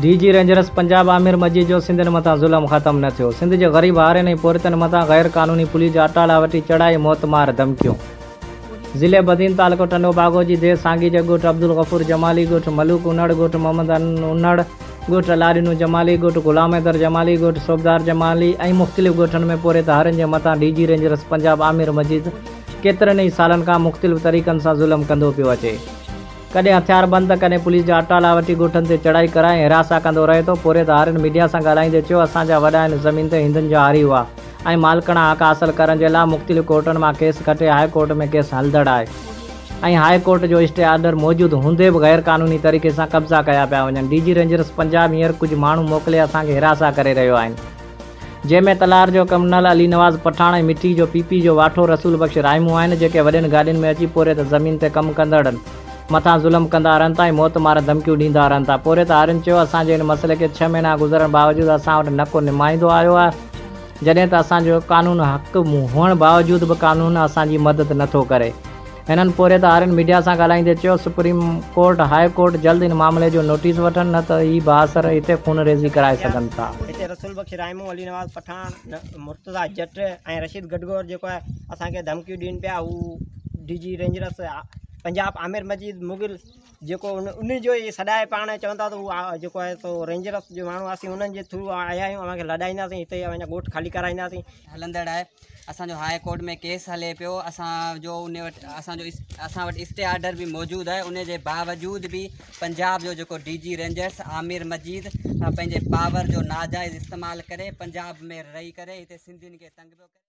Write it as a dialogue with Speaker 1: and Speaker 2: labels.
Speaker 1: DG rangers Punjab Aamir मजीद जो सिंध मथा ज़ुल्म ख़त्म न थियो। सिंध के गरीब हारनि ऐं पोरतनि मथा गैर कानूनी पुलिस जा अटाला वठी चढ़ाई मौतमार धमकियूं। ज़िले बदीन तालुको टंडो बागो जी देर सांगी जे ॻोठ अब्दुल गफूर जमाली ॻोठ मलूक उनड़ ॻोठ मोहम्मद उनड़ ॻोठ लारिनू जमाली ॻोठ गुलाम हैदर जमाली ॻोठ सोबदार जमाली ऐं मुख़्तलिफ़ ॻोठनि में पोरे धारनि जे मथां डीजी रेंजर्स पंजाब आमिर मजीद केतिरनि ई सालनि खां मुख़्तलिफ़ तरीक़नि सां ज़ुल्म कंदो पियो अचे। कॾहिं हथियार बंद त कॾहिं पुलिस जा अटाला वठी ॻोठनि ते चढ़ाई कराए हिरासा कंदो रहे थो। पोरे धारनि मीडिया सां ॻाल्हाईंदे चयो, असांजा वॾा आहिनि ज़मीन ते हिंदुनि जा हारी हुआ ऐं मालिकाना हक़ हासिल करण जे लाइ मुख़्तलिफ़ कोर्टनि मां केस खटे हाई कोर्ट में केस हलंदड़ आहे ऐं हाई कोर्ट जो स्टे ऑर्डर मौजूदु हूंदे बि गैर कानूनी तरीक़े सां कब्ज़ा कया पिया वञनि। डीजी रेंजर्स पंजाब हींअर कुझु माण्हू मोकिले असांखे हिरासा करे रहियो आहिनि, जंहिंमें तलार जो कमनल अली नवाज़ पठाण ऐं मिठी जो पीपी जो वाठो रसूल बख़्श राइमूं आहिनि, जेके वॾियुनि गाॾियुनि में अची पोरे त ज़मीन ते कमु कंदड़नि मथां ज़ुल्म कंदा रहनि था ऐं मौतमार धमकियूं ॾींदा रहनि था। पोरे त हारियुनि चयो, असांजे हिन मसइले खे 6 महीना गुज़रण बावजूदि असां वटि न को निमाईंदो आयो आहे, जॾहिं त असांजो कानून हक़ हुअण बावजूदि बि कानून असांजी मदद नथो करे। हिननि पोरे त हारियुनि मीडिया सां ॻाल्हाईंदे चयो, सुप्रीम कोर्ट हाई कोर्ट जल्द इन मामले जो नोटिस वठनि, न त ही बहासर हिते खून रेज़ी कराए सघनि था।
Speaker 2: हिते रसूल बख़्श राइमूं अली नवाज़ पठाण मुर्तज़ा जट ऐं रशीद गडगोर जेको आहे असांखे धमकियूं ॾियनि पिया। हू डीजी रेंजर्स पंजाब आमिर मजीद मुगिल जेको उन जो ई सॾाए पाण चवंदा त हू जेको आहे सो रेंजर्स जो माण्हू असीं उन्हनि जे थ्रू आया आहियूं, असांखे लॾाईंदासीं, हिते अञा ॻोठ ख़ाली कराईंदासीं।
Speaker 3: हलंदड़ आहे असांजो हाई कोर्ट में केस हले पियो, असां वटि स्टे ऑर्डर बि मौजूदु आहे। उन जे बावजूद बि पंजाब जो जेको डीजी रेंजर्स आमिर मजीद पंहिंजे पावर जो नाजाइज़ इस्तेमालु करे पंजाब में रही करे हिते सिंधियुनि खे तंग पियो करे।